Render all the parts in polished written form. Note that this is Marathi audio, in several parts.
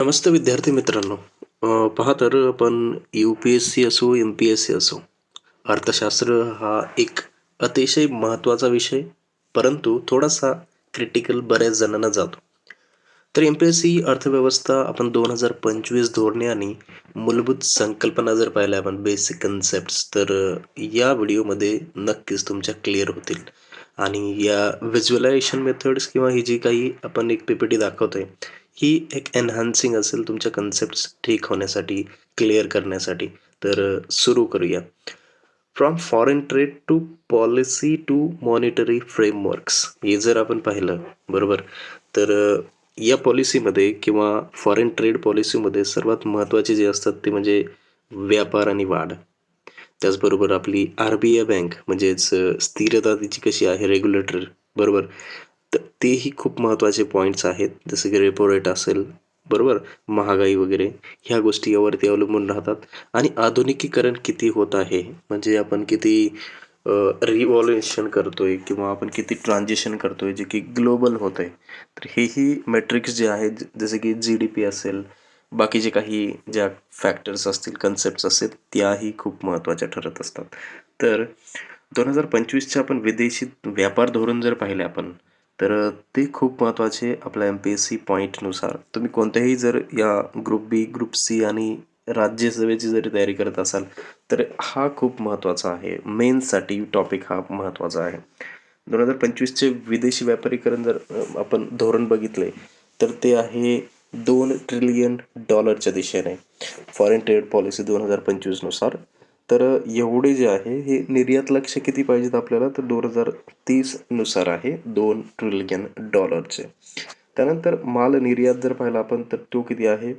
नमस्ते विद्यार्थी मित्रांनो. पहा तर आपण यू-पी-एस-सी असो, एम-पी-एस-सी असो, अर्थशास्त्र हा एक अतिशय महत्त्वाचा विषय, परंतु थोडासा क्रिटिकल बऱ्याच जणांना जातो. तर एम-पी-एस-सी अर्थव्यवस्था आपण 2025 धोरणे आणि मूलभूत संकल्पना जर पाहिल्या आपण बेसिक कन्सेप्ट्स तर या व्हिडिओमध्ये नक्कीच तुमच्या क्लिअर होतील. आणि या व्हिज्युअलायझेशन मेथड्स किंवा ही जी काही आपण एक पी-पी-टी दाखवतोय, ही एक एन्हान्सिंग असेल तुमच्या कन्सेप्ट्स ठीक होण्यासाठी, क्लिअर करण्यासाठी. तर सुरू करूया. From foreign trade to policy to monetary frameworks हे जर आपण पाहिलं, बरोबर? तर या पॉलिसीमध्ये किंवा फॉरेन ट्रेड पॉलिसीमध्ये सर्वात महत्त्वाचे जे असतात ते म्हणजे व्यापार आणि वाढ. त्याचबरोबर आपली आर-बी-आय बँक म्हणजेच स्थिरता तिची कशी आहे रेग्युलेटर, बरोबर? तर तेही खूप महत्त्वाचे पॉइंट्स आहेत. जसं की रेपो रेट असेल, बरोबर? महागाई वगैरे ह्या गोष्टी यावरती अवलंबून राहतात. आणि आधुनिकीकरण किती होत आहे, म्हणजे आपण किती रिव्हॉल्युशन करतोय किंवा आपण किती ट्रान्झिशन करतोय जे की ग्लोबल होतंय. तर हेही मेट्रिक्स जे आहेत जसे की जी-डी-पी असेल, बाकीचे काही ज्या फॅक्टर्स असतील, कन्सेप्ट्स असतील, त्याही खूप महत्त्वाच्या ठरत असतात. तर 2025च्या आपण विदेशी व्यापार धोरण जर पाहिले आपण, तर ते खूप महत्त्वाचे आपल्या एम-पी-एस-सी पॉईंटनुसार. तुम्ही कोणत्याही जर या ग्रुप बी, ग्रुप सी आणि राज्यसेवेची जरी तयारी करत असाल, तर हा खूप महत्त्वाचा आहे. मेन्ससाठी टॉपिक हा महत्त्वाचा आहे. 2025चे विदेशी व्यापारीकरण जर आपण धोरण बघितले, तर ते आहे $2 ट्रिलियन दिशेने. फॉरेन ट्रेड पॉलिसी 2025 नुसार. तर एवढे जे आहे हे निर्यात लक्ष किती पाहिजेत आपल्याला, तर 2030 नुसार आहे $2 ट्रिलियन. त्यानंतर माल निर्यात जर पाहिला आपण, तर तो किती आहे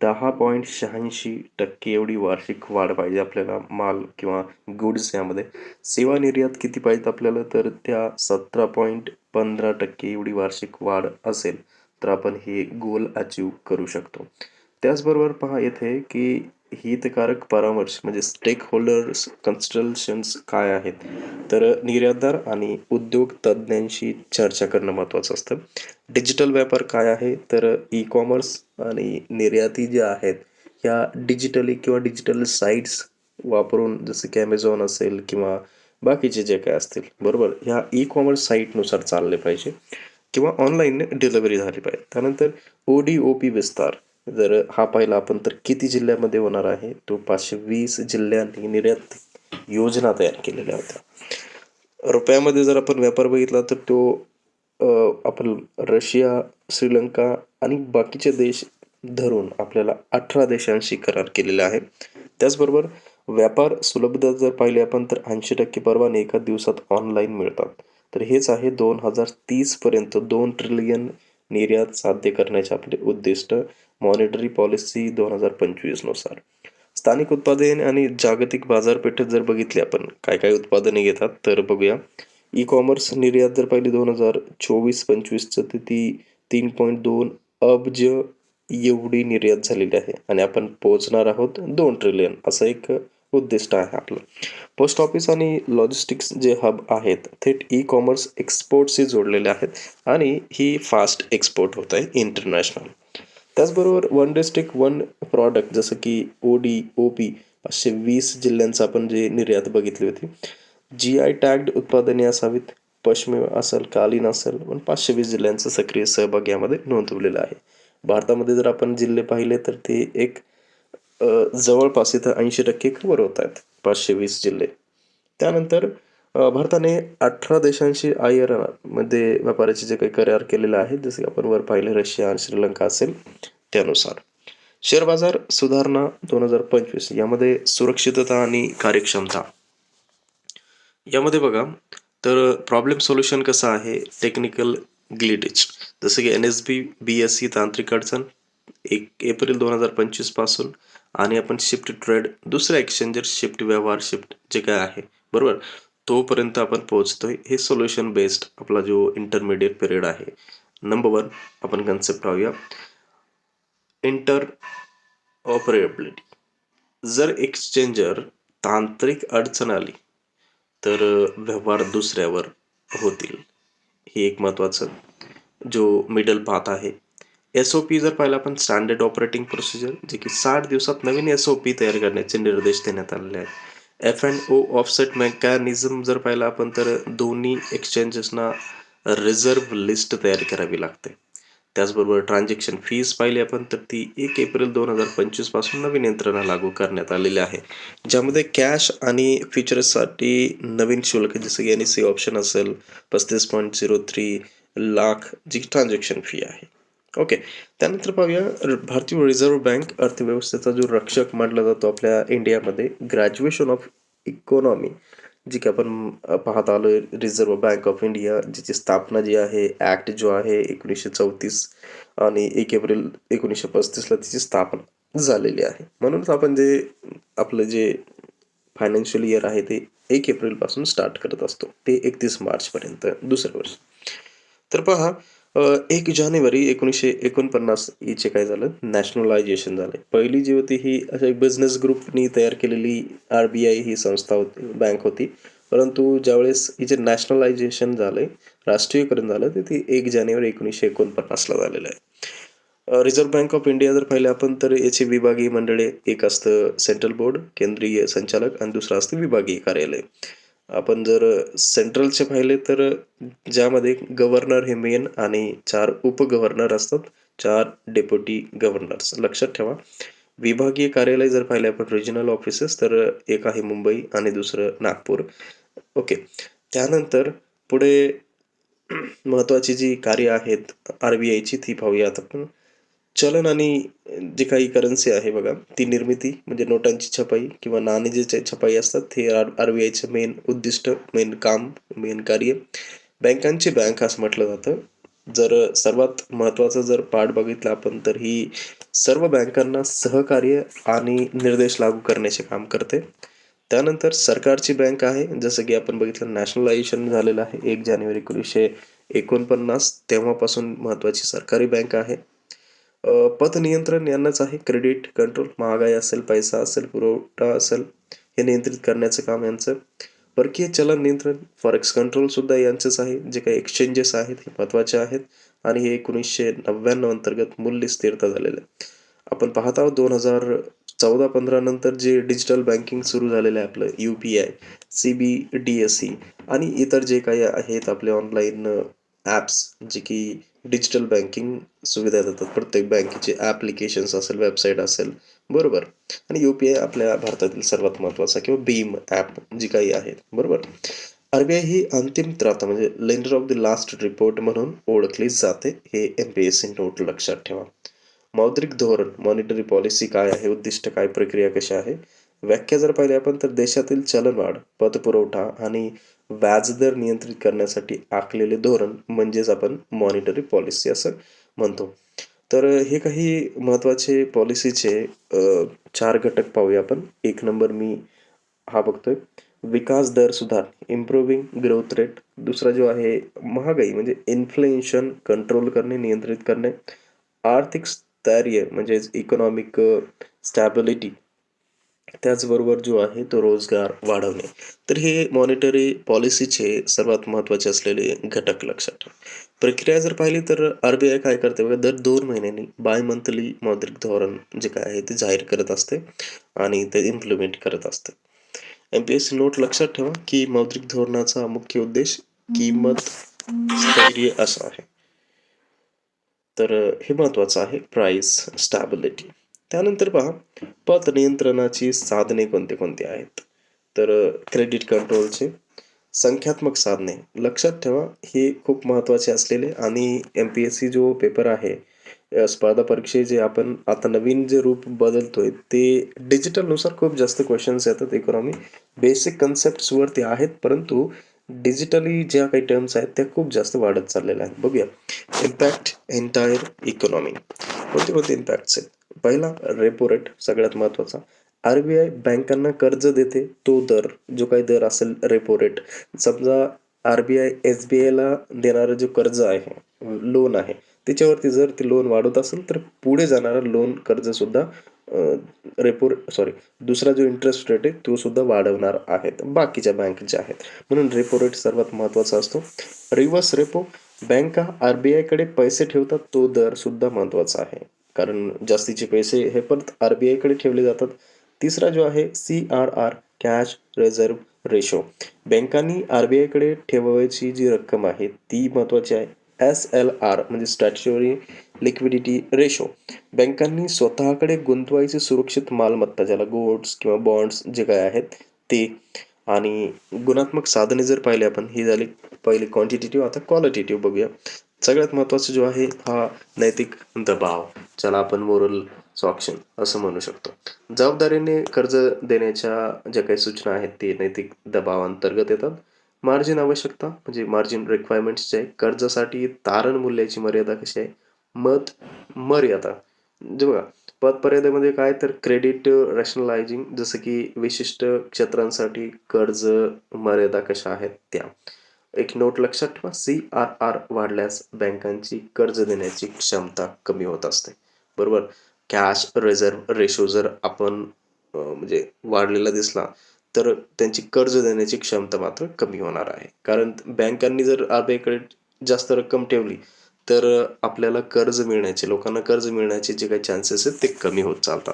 10.86% एवढी वार्षिक वाढ पाहिजे आपल्याला माल किंवा गुड्स यामध्ये. सेवा निर्यात किती पाहिजेत आपल्याला, तर त्या 17.15% एवढी वार्षिक वाढ असेल तर आपण हे गोल अचीव करू शकतो. त्याचबरोबर पहा येथे की हितकारक परामर्श म्हणजे स्टेक होल्डर्स कन्सल्टन्स काय आहेत, तर निर्यातदार आणि उद्योग तज्ज्ञांशी चर्चा करणं महत्त्वाचं असतं. डिजिटल व्यापार काय आहे, तर ई कॉमर्स आणि निर्याती ज्या आहेत ह्या डिजिटली किंवा डिजिटल साईट्स वापरून, जसं की ॲमेझॉन असेल किंवा बाकीचे जे काय असतील, बरोबर, ह्या ई कॉमर्स साईटनुसार चालले पाहिजे किंवा ऑनलाईन डिलिव्हरी झाली पाहिजे. त्यानंतर ओ-डी-ओ-पी विस्तार जर हा पाहिला आपण, तर किती जिल्ह्यामध्ये होणार आहे, तो 520 जिल्ह्यांनी निर्यात योजना तयार केलेल्या होत्या. रुपयामध्ये जर आपण व्यापार बघितला तर तो आपण रशिया, श्रीलंका आणि बाकीचे देश धरून आपल्याला 18 देशांशी करार केलेला आहे. त्याचबरोबर व्यापार सुलभता जर पाहिली आपण, तर 80% परवाने एका दिवसात ऑनलाईन मिळतात. तर हेच आहे 2030 पर्यंत 2 ट्रिलियन निर्यात साध्य करण्याचे आपले उद्दिष्ट मॉनिटरी पॉलिसी 2025 नुसार. स्थानिक उत्पादन आणि जागतिक बाजारपेठेत जर बघितले आपण काय काय उत्पादने घेतात, तर बघूया. ई कॉमर्स निर्यात जर पाहिली 2024-25चं, तर ती 3.2 अब्ज एवढी निर्यात झालेली आहे आणि आपण पोहोचणार आहोत 2 ट्रिलियन असं एक उद्दिष्ट आहे आपलं. पोस्ट ऑफिस आणि लॉजिस्टिक्स जे हब आहेत थेट ई कॉमर्स एक्सपोर्टशी जोडलेले आहेत आणि ही फास्ट एक्सपोर्ट होत आहे इंटरनॅशनल. त्याचबरोबर वन डिस्ट्रिक्ट वन प्रॉडक्ट जसं की ओ-डी-ओ-पी 520 जिल्ह्यांचं आपण जे निर्यात बघितली होती. जी-आय टॅग्ड उत्पादने असावीत, पश्चिम असेल, कालीन असेल, पण 520 जिल्ह्यांचा सक्रिय सहभाग यामध्ये नोंदवलेला आहे. भारतामध्ये जर आपण जिल्हे पाहिले तर ते एक जवळपास इथं 80% कव्हर होत आहेत, 520 जिल्हे. त्यानंतर भारताने 18 देशांशी मध्ये व्यापाराचे जे काही करार केलेले आहेत, जसे आपण वर पाहिले रशिया आणि श्रीलंका असेल त्यानुसार. शेअर बाजार सुधारणा 2025 यामध्ये सुरक्षितता आणि कार्यक्षमता यामध्ये बघा, तर प्रॉब्लेम सोल्युशन कसं आहे, टेक्निकल ग्लिटेज जसं की NSB BSE तांत्रिक अडचण 1 एप्रिल 2025 पासून. आणि आपण शिफ्ट ट्रेड दुसऱ्या एक्सचेंजर शिफ्ट व्यवहार शिफ्ट जे काय आहे, बरोबर, तोपर्यंत आपण पोहोचतोय. हे सोल्युशन बेस्ड आपला जो इंटरमिडिएट पिरियड आहे. नंबर 1 आपण कन्सेप्ट पाहूया, इंटर ऑपरेबिलिटी. जर एक्सचेंजर तांत्रिक अडचण आली तर व्यवहार दुसऱ्यावर होतील. हे एक महत्त्वाचं जो मिडल पाथ आहे. SOP जर पाहिलं आपण, स्टँडर्ड ऑपरेटिंग प्रोसिजर, जे की 60 दिवसात नवीन SOP तयार करण्याचे निर्देश देण्यात आलेले आहेत. F&O ऑफसेट मेकॅनिझम जर पाहिलं आपण, तर दोन्ही एक्सचेंजेसना रिझर्व्ह लिस्ट तयार करावी लागते. त्याचबरोबर ट्रान्झॅक्शन फीस पाहिली आपण, तर ती 1 एप्रिल 2025 पासून नवीन यंत्रणा लागू करण्यात आलेली आहे, ज्यामध्ये कॅश आणि फीचर्ससाठी नवीन शुल्क जसं की NEC ऑप्शन असेल 35.03 लाख जी ट्रान्झॅक्शन फी आहे. ओके. त्यानंतर पाहूया, भारतीय रिझर्व्ह बँक अर्थव्यवस्थेचा जो रक्षक मानला जातो आपल्या इंडियामध्ये, ग्रॅज्युएशन ऑफ इकॉनॉमी, जी की आपण पाहत आलोय. रिझर्व्ह बँक ऑफ इंडिया जिची स्थापना जी आहे, ऍक्ट जो आहे 1934 आणि 1 एप्रिल 1935ला तिची स्थापना झालेली आहे. म्हणूनच आपण जे आपलं जे फायनान्शियल इयर आहे ते 1 एप्रिल पासून स्टार्ट करत असतो, ते 31 मार्च पर्यंत दुसरं वर्ष. तर पहा, 1 जानेवारी 1949 हिचे काय झालं, नॅशनलायझेशन झाले. पहिली जी होती ही अशा एक बिझनेस ग्रुपनी तयार केलेली RBI ही संस्था होती, बँक होती. परंतु ज्यावेळेस हिचे नॅशनलायझेशन झाले, राष्ट्रीयकरण झालं, तर ती 1 जानेवारी 1949ला झालेलं आहे. रिझर्व्ह बँक ऑफ इंडिया जर पाहिलं आपण, तर याची विभागीय मंडळे, एक असतं सेंट्रल बोर्ड, केंद्रीय संचालक, आणि दुसरं असतं विभागीय कार्यालय. आपण जर सेंट्रलचे पाहिले, तर ज्यामध्ये गव्हर्नर हे मेन आणि 4 उपगव्हर्नर असतात, 4 डेप्युटी गव्हर्नर्स. लक्षात ठेवा. विभागीय कार्यालय जर पाहिले आपण, रिजनल ऑफिसेस, तर एक आहे मुंबई आणि दुसरं नागपूर. ओके. त्यानंतर पुढे महत्वाची जी कार्य आहेत RBIची ती पाहूयात आपण. चलन आणि जी काही करन्सी आहे बघा, ती निर्मिती म्हणजे नोटांची छपाई किंवा नाणी जे छपाई असतात, हे RBIचं मेन उद्दिष्ट, मेन काम, मेन कार्य. बँकांची बँक असं म्हटलं जातं. जर सर्वात महत्वाचा जर पार्ट बघितला आपण, तर ही सर्व बँकांना सहकार्य आणि निर्देश लागू करण्याचे काम करते. त्यानंतर सरकारची बँक आहे, जसं की आपण बघितलं नॅशनलायझेशन झालेलं आहे 1 जानेवारी 1949, तेव्हापासून महत्वाची सरकारी बँक आहे. पतनियंत्रण यांनाच आहे. क्रेडिट कंट्रोल, महागाई असेल, पैसा असेल, पुरवठा असेल, हे नियंत्रित करण्याचं काम यांचं. परकीय चलन नियंत्रण, फॉरेक्स कंट्रोल सुद्धा यांचंच आहे. जे काही एक्सचेंजेस आहेत हे महत्त्वाचे आहेत, आणि हे 1999 अंतर्गत मूल्य स्थिरता झालेलं आहे. आपण पाहत आहोत 2014-15 नंतर जे डिजिटल बँकिंग सुरू झालेलं आहे आपलं, UPI, CBDSE आणि इतर जे काही आहेत आपले ऑनलाईन ॲप्स, जे की डिजिटल बँकिंग सुविधा देतात. प्रत्येक बँकेचे ॲप्लिकेशन्स असेल, वेबसाईट असेल, बरोबर. आणि UPI आपल्या भारतातील सर्वात महत्त्वाचा किंवा भीम ॲप जी काही आहे, बरोबर. RBI ही अंतिम त्राता म्हणजे lender of the last report म्हणून ओळखली जाते. हे MPSC नोट लक्षात ठेवा. मौद्रिक धोरण, मॉनिटरी पॉलिसी काय आहे, उद्दिष्ट काय, प्रक्रिया कशी आहे. व्याख्या जर पाहिली आपण, तर देशातील चलनवाढ, पतपुरवठा आणि व्याजदर नियंत्रित करण्यासाठी आखलेले धोरण म्हणजेच आपण मॉनिटरी पॉलिसी असं म्हणतो. तर हे काही महत्त्वाचे पॉलिसीचे 4 घटक पाहूया आपण. 1 नंबर मी हा बघतोय, विकास दर सुधार, इम्प्रूव्हिंग ग्रोथ रेट. दुसरा जो आहे, महागाई म्हणजे इन्फ्लेशन कंट्रोल करणे, नियंत्रित करणे. आर्थिक स्थैर्य म्हणजेच इकॉनॉमिक स्टॅबिलिटी. त्याचबरोबर जो आहे तो रोजगार वाढवणे. तर हे मॉनिटरी पॉलिसीचे सर्वात महत्त्वाचे असलेले घटक लक्षात ठेवा. प्रक्रिया जर पाहिली, तर RBI काय करते बघा, दर 2 महिन्यांनी बाय मंथली मौद्रिक धोरण जे काय आहे ते जाहीर करत असते आणि ते इम्प्लिमेंट करत असते. MPSC नोट लक्षात ठेवा, की मौद्रिक धोरणाचा मुख्य उद्देश किंमत स्थैर्य असा आहे. तर हे महत्त्वाचं आहे, प्राइस स्टॅबिलिटी. त्यानंतर पहा, पत नियंत्रणाची साधने कोणते कोणते आहेत. तर क्रेडिट कंट्रोलचे संख्यात्मक साधने लक्षात ठेवा, हे खूप महत्त्वाचे असलेले. आणि MPSC जो पेपर आहे, स्पर्धा परीक्षे जे आपण आता नवीन जे रूप बदलतोय, ते डिजिटलनुसार खूप जास्त क्वेश्चन्स येतात. इकॉनॉमी बेसिक कन्सेप्ट्सवरती आहेत, परंतु डिजिटली ज्या काही टर्म्स आहेत त्या खूप जास्त वाढत चाललेल्या आहेत. बघूया, इम्पॅक्ट एंटायर इकॉनॉमी. कोणते कोणते इम्पॅक्ट्स आहेत. पहिला, रेपो रेट सगळ्यात महत्त्वाचा. RBI बँकांना कर्ज देते, तो दर जो काही दर असेल, रेपो रेट. समजा RBI SBIला देणारं जे कर्ज आहे, लोन आहे, त्याच्यावरती जर ते लोन वाढवत असेल, तर पुढे जाणारं लोन कर्ज सुद्धा रेपो सॉरी दुसरा जो इंटरेस्ट रेट आहे तो सुद्धा वाढवणार आहेत बाकीच्या बँक ज्या आहेत. म्हणून रेपो रेट सर्वात महत्त्वाचा असतो. रिव्हर्स रेपो बँका RBI कडे पैसे ठेवतात तो दर सुद्धा महत्त्वाचा आहे. कारण जास्तीचे पैसे हे परत RBI कडे ठेवले जातात. तिसरा जो आहे CRR कॅश रिझर्व्ह रेशो. बँकांनी RBI कडे ठेवायची जी रक्कम आहे ती महत्त्वाची आहे. SLR म्हणजे स्टॅच्युटरी लिक्विडिटी रेशो. बँकांनी स्वतःकडे गुंतवायची सुरक्षित मालमत्ता ज्याला गोल्ड्स किंवा बॉन्ड्स जे काय आहेत ते. आणि गुणात्मक साधने जर पाहिले आपण ही झाली पहिली क्वांटिटेटिव्ह. आता क्वालिटेटिव्ह बघूया. सगळ्यात महत्त्वाचं जो आहे हा नैतिक दबाव ज्याला आपण मोरल सॉक्शन असं म्हणू शकतो. जबाबदारीने कर्ज देण्याच्या ज्या काही सूचना आहेत ते नैतिक दबावांतर्गत येतात. मार्जिन आवश्यकता म्हणजे मार्जिन रिक्वायरमेंट्स जे आहे कर्जासाठी तारण मूल्याची मर्यादा कशी आहे मर्यादा. जे बघा पदमर्यादेमध्ये काय तर क्रेडिट रॅशनलायझिंग जसं की विशिष्ट क्षेत्रांसाठी कर्ज मर्यादा कशा आहेत त्या. एक नोट लक्षात ठेवा CRR वाढल्यास बँकांची कर्ज देण्याची क्षमता कमी होत असते. बरोबर. कॅश रिझर्व्ह रेशो जर आपण म्हणजे वाढलेला दिसला तर त्यांची कर्ज देण्याची क्षमता मात्र कमी होणार आहे. कारण बँकांनी जर RBI कडे जास्त रक्कम ठेवली तर आपल्याला कर्ज मिळण्याचे लोकांना कर्ज मिळण्याचे जे काही चान्सेस आहेत ते कमी होत चालतात.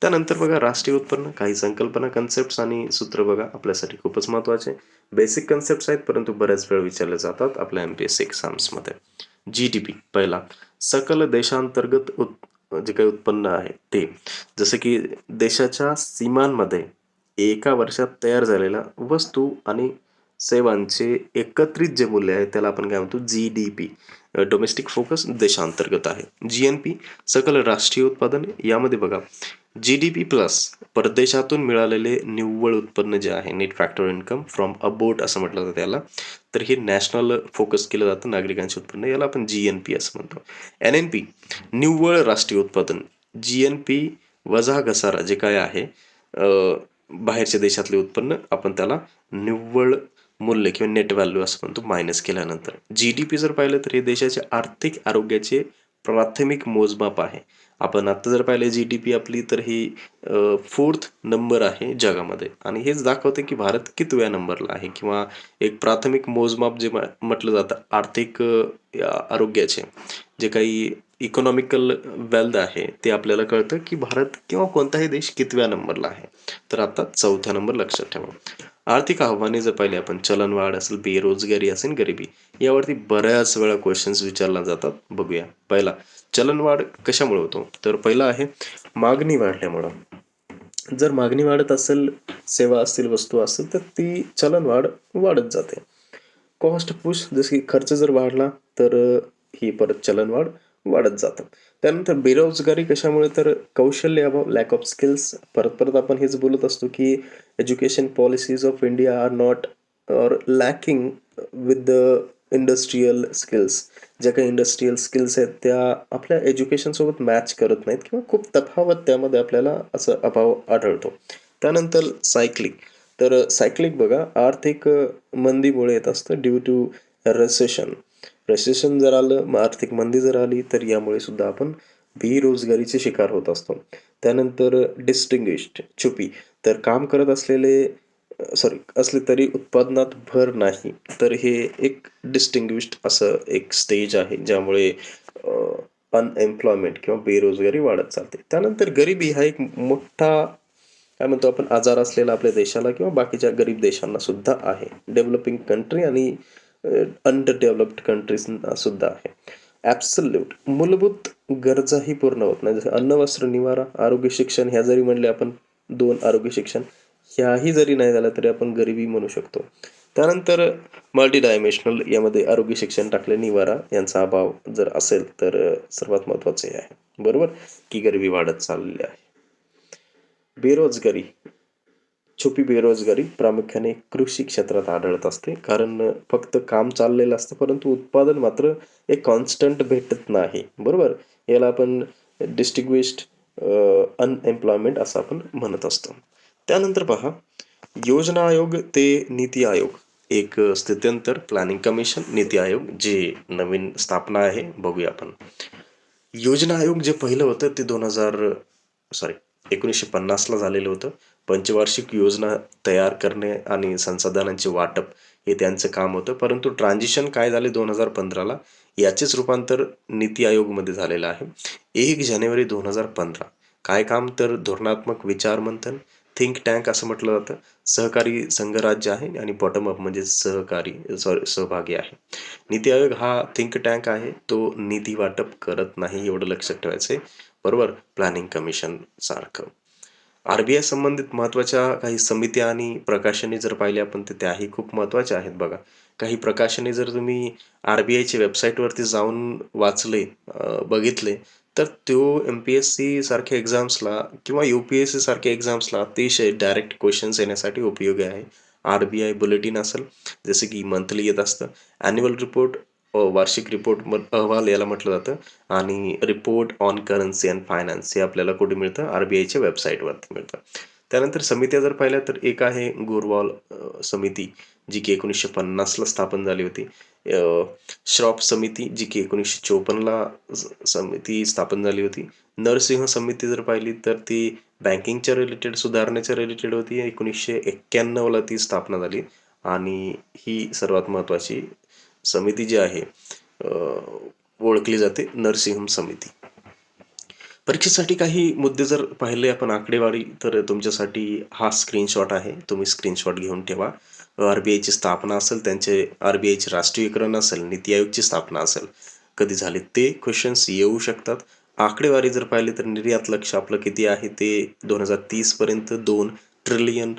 त्यानंतर बघा राष्ट्रीय उत्पन्न काही संकल्पना कन्सेप्ट आणि सूत्र बघा आपल्यासाठी खूपच महत्त्वाचे. बेसिक कन्सेप्ट आहेत परंतु बऱ्याच वेळ विचारले जातात आपल्या MPSC एक्झाम्समध्ये. GDP पहिला सकल देशांतर्गत जे काही उत्पन्न आहे ते. जसं की देशाच्या सीमांमध्ये एका वर्षात तयार झालेल्या वस्तू आणि सेवांचे एकत्रित जे मूल्य आहे त्याला आपण काय म्हणतो GDP. डोमेस्टिक फोकस देशांतर्गत आहे. GNP सकल राष्ट्रीय उत्पादन. यामध्ये बघा GDP प्लस परदेशातून मिळालेले निव्वळ उत्पन्न जे आहे net factor income from abode असं म्हटलं जातं त्याला. तर हे नॅशनल फोकस केलं जातं नागरिकांचे उत्पन्न याला आपण GNP असं म्हणतो. NNP निव्वळ राष्ट्रीय उत्पादन. GNP वजा घसारा जे काय आहे बाहेरच्या देशातले उत्पन्न आपण त्याला निव्वळ मूल्य किंवा नेट व्हॅल्यू असं म्हणतो मायनस केल्यानंतर. GDP जर पाहिलं तर हे देशाच्या आर्थिक आरोग्याचे प्राथमिक मोजमाप आहे. आपण आता जर पाहिलं GDP आपली तर ही 4th नंबर आहे जगामध्ये आणि हेच दाखवते की भारत कितव्या नंबरला आहे किंवा एक प्राथमिक मोजमाप जे म्हटलं जातं आर्थिक आरोग्याचे जे काही इकॉनॉमिकल वेल्थ आहे ते आपल्याला कळतं की भारत किंवा कोणताही देश कितव्या नंबरला आहे. तर आता 4थ्या नंबर लक्षात ठेवा. आर्थिक आव्हाने जर पाहिले आपण चलनवाढ असेल बेरोजगारी असेल गरिबी यावरती बऱ्याच वेळा क्वेश्चन्स विचारला जातात. बघूया. पहिला चलनवाढ कशामुळे होतो तर पहिला आहे मागणी वाढल्यामुळं. जर मागणी वाढत असेल सेवा असतील वस्तू असेल तर ती चलनवाढ वाढत जाते. कॉस्ट पुश जसे की खर्च जर वाढला तर ही परत चलनवाढ वाढत जातं. त्यानंतर बेरोजगारी कशामुळे तर कौशल्य अभाव लॅक ऑफ स्किल्स. परत परत आपण हेच बोलत असतो की education policies of India are not or lacking with the industrial skills. ज्या काही इंडस्ट्रियल स्किल्स आहेत त्या आपल्या एज्युकेशनसोबत मॅच करत नाहीत किंवा खूप तफावत त्यामध्ये आपल्याला असं अभाव आढळतो. त्यानंतर सायक्लिक. तर सायक्लिक बघा आर्थिक मंदीमुळे येत असतं ड्यू टू रेसेशन. रेसेशन जर आलं मग आर्थिक मंदी जर आली तर यामुळे सुद्धा आपण बेरोजगारीचे शिकार होत असतो. त्यानंतर डिस्टिंग्विश्ड छुपी. तर काम करत असले तरी उत्पादनात भर नाही तर हे एक डिस्टिंग्विश्ड असं एक स्टेज आहे ज्यामुळे अनएम्प्लॉयमेंट किंवा बेरोजगारी वाढत चालते. त्यानंतर गरिबी हा एक मोठा काय म्हणतो आपण आजार असलेला आपल्या देशाला किंवा बाकीच्या गरीब देशांना सुद्धा आहे. डेव्हलपिंग कंट्री आणि अंडर डेव्हलप्ड कंट्रीजना सुद्धा आहे. ॲब्सल्यूट मूलभूत गरजाही पूर्ण होत नाही. जसं अन्न वस्त्र निवारा आरोग्य शिक्षण ह्या जरी म्हणले आपण 2 आरोग्य शिक्षण ह्याही जरी नाही झालं तरी आपण गरिबी म्हणू शकतो. त्यानंतर मल्टी डायमेन्शनल यामध्ये आरोग्य शिक्षण टाकले निवारा यांचा अभाव जर असेल तर सर्वात महत्त्वाचे हे आहे. बरोबर की गरिबी वाढत चाललेली आहे. बेरोजगारी छुपी बेरोजगारी प्रामुख्याने कृषी क्षेत्रात आढळत असते. कारण फक्त काम चाललेलं असतं परंतु उत्पादन मात्र एक कॉन्स्टंट भेटत नाही. बरोबर. याला आपण डिस्टिंग्विश्ड अनएम्प्लॉयमेंट असं आपण म्हणत असतो. त्यानंतर पहा योजना आयोग ते नीती आयोग. एक स्थित्यंतर प्लॅनिंग कमिशन नीती आयोग जे नवीन स्थापना आहे बघूया आपण. योजना आयोग जे पहिलं होतं ते 1950ला झालेलं होतं. पंचवार्षिक योजना तयार करणे आणि संसाधनांचे वाटप हे त्यांचं काम होतं. परंतु ट्रान्झिशन काय झाले 2015ला याचेच रूपांतर नीती आयोगमध्ये झालेलं आहे. 1 जानेवारी 2015 काय काम तर धोरणात्मक विचार मंथन, थिंक टँक असं म्हटलं जातं. सहकारी संघराज्य आहे आणि बॉटम अप म्हणजे सहभागी आहे. नीती आयोग हा थिंक टँक आहे. तो निधी वाटप करत नाही एवढं लक्षात ठेवायचं आहे. बरोबर? प्लॅनिंग कमिशन सारखं. आर-बी-आय संबंधित महत्त्वाच्या काही समित्या आणि प्रकाशने जर पाहिले आपण तर त्याही खूप महत्त्वाच्या आहेत बघा. काही प्रकाशने जर तुम्ही आर-बी-आयच्या वेबसाईटवरती जाऊन वाचले, बघितले तर तो एम-पी-एस-सी सारख्या एक्झाम्सला किंवा यू-पी-एस-सी सारख्या एक्झाम्सला अतिशय डायरेक्ट क्वेश्चन्स येण्यासाठी उपयोगी आहे. आर-बी-आय बुलेटिन असेल, जसं की मंथली येत असतं. ॲन्युअल रिपोर्ट, वार्षिक रिपोर्ट अहवाल याला म्हटलं जातं. आणि report on currency and finance हे आपल्याला कुठे मिळतं? आर-बी-आयच्या वेबसाईटवरती मिळतं. त्यानंतर समित्या जर पाहिल्या तर एक आहे गोरवाल समिती, जी की 1950ला स्थापन झाली होती. श्रॉफ समिती, जी की 1954ला समिती स्थापन झाली होती. नरसिंह समिती जर पाहिली तर ती बँकिंगच्या रिलेटेड, सुधारणेच्या रिलेटेड होती. 1991ला ती स्थापना झाली आणि ही सर्वात महत्त्वाची समिती जी आहे ओळखली जाते नरसिंहम समिती. परीक्षेसाठी काही मुद्दे जर पाहिले आपण आकडेवारी तर तुमच्यासाठी हा स्क्रीनशॉट आहे. तुम्ही स्क्रीनशॉट घेऊन ठेवा. आर-बी-आयची स्थापना असेल, त्यांचे आर-बी-आयचे राष्ट्रीयकरण असेल, नीती आयोगची स्थापना असेल, कधी झाले ते क्वेश्चन्स येऊ शकतात. आकडेवारी जर पाहिली तर निर्यात लक्ष्य आपलं किती आहे ते 2030 पर्यंत 2 ट्रिलियन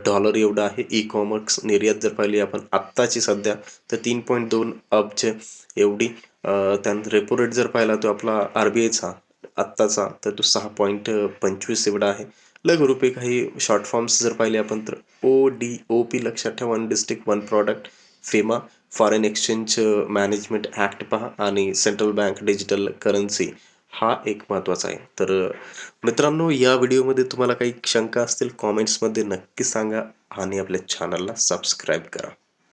डॉलर एवढं आहे. ई-कॉमर्स निर्यात जर पाहिली आपण आत्ताची सध्या तर 3.2 अब्ज एवढी. त्यानंतर रेपो रेट जर पाहिला तो आपला आर-बी-आयचा आत्ताचा तर तो 6.25 एवढा आहे. लघुरूपे काही शॉर्ट फॉर्म्स जर पाहिले आपण तर ओ-डी-ओ-पी लक्षात ठेवा. One district one product. FEMA, foreign exchange management act पहा आणि सेंट्रल बँक डिजिटल करन्सी हा एक महत्त्वाचा आहे. तर मित्रांनो, या व्हिडिओमध्ये तुम्हाला काही शंका असतील कॉमेंट्समध्ये नक्की सांगा आणि आपल्या चॅनलला सबस्क्राईब करा.